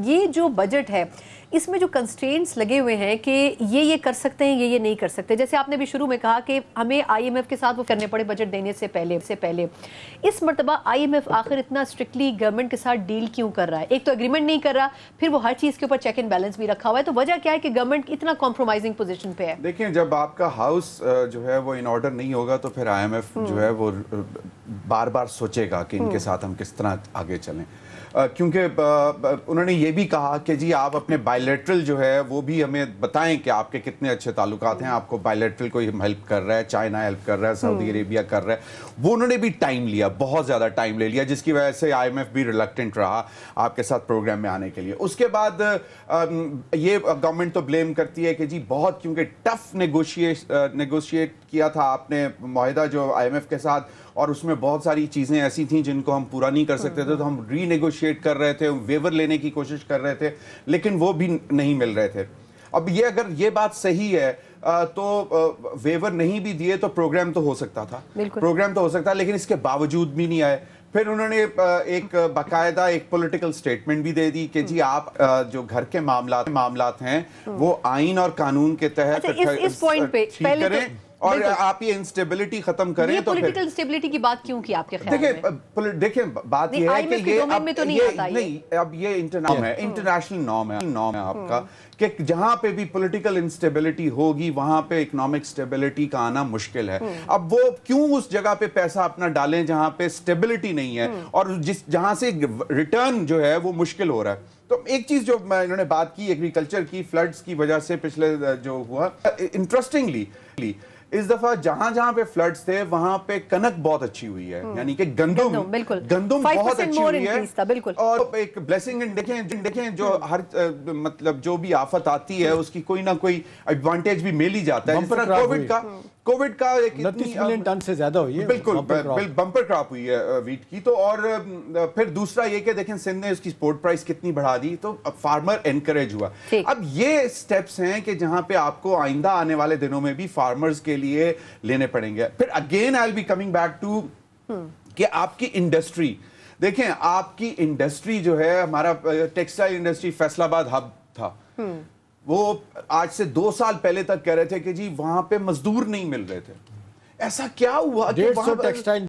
یہ جو بجٹ ہے اس میں جو کنسٹرینٹس لگے ہوئے ہیں کہ یہ کر سکتے ہیں یہ نہیں کر سکتے، جیسے آپ نے بھی شروع میں کہا کہ ہمیں آئی ایم ایف کے ساتھ وہ کرنے پڑے بجٹ دینے سے پہلے اس مرتبہ آئی ایم ایف آخر اتنا اسٹرکٹلی گورنمنٹ کے ساتھ ڈیل کیوں کر رہا ہے؟ ایک تو ایگریمنٹ نہیں کر رہا، پھر وہ ہر چیز کے اوپر چیک اینڈ بیلنس بھی رکھا ہوا ہے، تو وجہ کیا ہے کہ گورنمنٹ اتنا کمپرومائزنگ پوزیشن پہ ہے؟ دیکھیں جب آپ کا ہاؤس جو ہے وہ ان آرڈر نہیں ہوگا تو پھر آئی ایم ایف جو ہے وہ بار بار سوچے گا کہ ان کے ساتھ ہم کس طرح آگے چلیں، کیونکہ انہوں نے یہ بھی کہا کہ جی آپ اپنے بائیلیٹرل جو ہے وہ بھی ہمیں بتائیں کہ آپ کے کتنے اچھے تعلقات ہیں، آپ کو بائیلیٹرل کوئی ہیلپ کر رہا ہے، چائنا ہیلپ کر رہا ہے، سعودی عربیہ کر رہا ہے، وہ انہوں نے بھی ٹائم لیا، بہت زیادہ ٹائم لے لیا، جس کی وجہ سے آئی ایم ایف بھی ریلکٹنٹ رہا آپ کے ساتھ پروگرام میں آنے کے لیے۔ اس کے بعد یہ گورنمنٹ تو بلیم کرتی ہے کہ جی بہت کیونکہ ٹف نیگوشیٹ کیا تھا آپ نے معاہدہ جو آئی ایم ایف کے ساتھ، اور اس میں بہت ساری چیزیں ایسی تھیں جن کو ہم پورا نہیں کر سکتے تھے، تو ہم ری نیگوشیٹ کر رہے تھے، ویور لینے کی کوشش کر رہے تھے، لیکن وہ بھی نہیں مل رہے تھے۔ اب یہ اگر یہ بات صحیح ہے تو ویور نہیں بھی دیے تو پروگرام تو ہو سکتا تھا، پروگرام تو ہو سکتا ہے، لیکن اس کے باوجود بھی نہیں آئے۔ پھر انہوں نے ایک باقاعدہ ایک پولیٹیکل سٹیٹمنٹ بھی دے دی کہ جی آپ جو گھر کے معاملات ہیں وہ آئین اور قانون کے تحت اس پوائنٹ پہ ٹھیک کریں اور آپ یہ انسٹیبلٹی ختم کریں۔ یہ پولیٹیکل انسٹیبلٹی کی بات کیوں کی آپ کے خیال میں؟ دیکھیں بات یہ ہے کہ اب یہ انٹرنیشنل نارم ہے آپ کا کہ جہاں پہ بھی پولیٹیکل انسٹیبلٹی ہوگی وہاں پہ اکنامک اسٹیبلٹی کا آنا مشکل ہے۔ اب وہ کیوں اس جگہ پہ پیسہ اپنا ڈالیں جہاں پہ اسٹیبلٹی نہیں ہے اور جہاں سے ریٹرن جو ہے وہ مشکل ہو رہا ہے۔ تو ایک چیز جو انہوں نے بات کی ایگریکلچر کی، فلڈز کی وجہ سے پچھلے جو ہوا، انٹرسٹنگلی اس دفعہ جہاں پہ فلڈز تھے وہاں پہ کنک بہت اچھی ہوئی ہے، یعنی کہ گندم بہت اچھی ہوئی ہے، اور ایک بلیسنگ دیکھیں جو ہر مطلب جو بھی آفت آتی ہے اس کی کوئی نہ کوئی ایڈوانٹیج بھی مل ہی جاتا ہے، جس طرح کووڈ کا ایک 29 ملین ٹن سے زیادہ ہوئی ہے، بالکل بمپر کراپ ہوئی ہے ویٹ کی۔ تو اور پھر دوسرا یہ کہ دیکھیں سندھ نے اس کی سپورٹ پرائس کتنی بڑھا دی، تو فارمر انکریج ہوا۔ اب یہ سٹیپس ہیں کہ جہاں پہ آپ کو آئندہ آنے والے دنوں میں بھی فارمرز کے لیے لینے پڑیں گے۔ پھر again I will be coming back to کہ آپ کی انڈسٹری، دیکھیں آپ کی انڈسٹری جو ہے، ہمارا ٹیکسٹائل انڈسٹری فیصل آباد ہب تھا، وہ آج سے 2 سال پہلے تک کہہ رہے تھے کہ جی وہاں پہ مزدور نہیں مل رہے تھے۔ ایسا کیا ہوا کہ 150 ٹیکسٹائل